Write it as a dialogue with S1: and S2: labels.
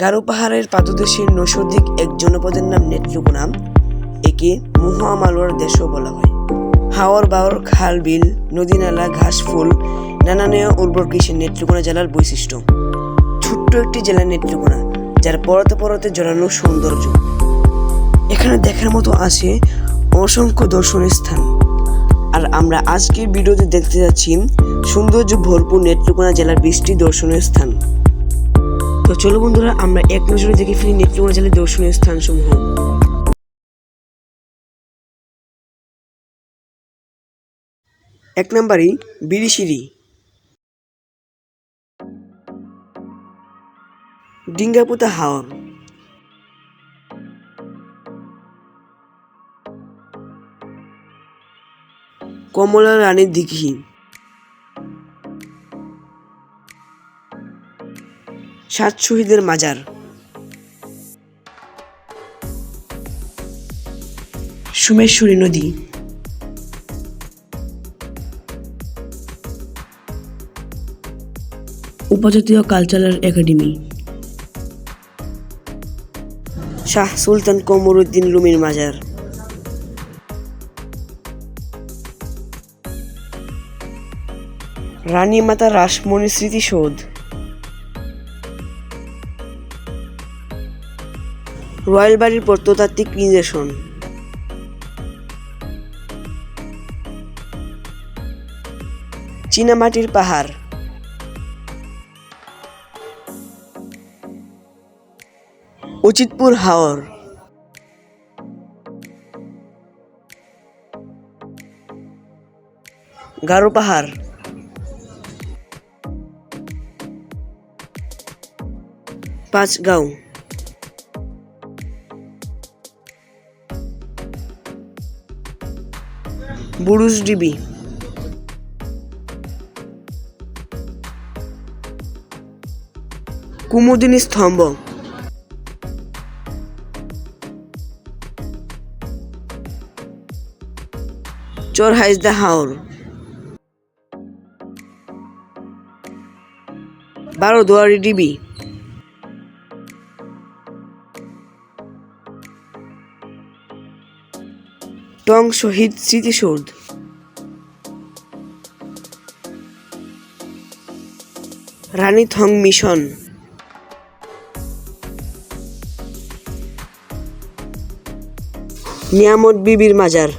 S1: গারো পাহাড়ের পাদদেশের নৈসর্গিক এক জনপদের নাম নেত্রকোনা। একে মহামালওয়ার দেশও বলা হয়। হাওর বাওর, খাল বিল, নদী নালা, ঘাস ফুল, নানানেয় উর্বর কৃষি নেত্রকোনা জেলার বৈশিষ্ট্য। ছোট্ট একটি জেলা নেত্রকোনা, যার পরতে পরতে জড়ানো সৌন্দর্য। এখানে দেখার মতো আছে অসংখ্য দর্শনীয় স্থান। আর আমরা আজকের ভিডিওতে দেখতে যাচ্ছি সৌন্দর্য ভরপুর নেত্রকোনা জেলার 20টি দর্শনীয় স্থান। তো চলো বন্ধুরা, আমরা এক নজরে দেখে ফেলি নেত্রকোনা জেলার দর্শনীয় স্থানসমূহ। এক নম্বরে বিরিশিরি, ডিঙ্গাপুতা হাওর, কমলা রানীর দিঘি, সাত শহীদের মাজার, সোমেশ্বরী নদী, উপজাতীয় কালচারাল একাডেমি, শাহ সুলতান কমরউদ্দিন রুমির মাজার, রানী মাতা রাসমণি স্মৃতিসৌধ, রয়্যাল বাড়ির প্রত্নতাত্ত্বিক নিদর্শন, চীনামাটির পাহাড়, অচিতপুর হাওর, গারো পাহাড়, পাঁচগাঁও, বুরুজডিবি, কুমুদিনী স্তম্ভ, চরহাইজদা হাওর, বারোদুয়ারি ডিবি, টং শহীদ স্মৃতিসৌধ, রানীথং মিশন, নিয়ামত বিবির মাজার।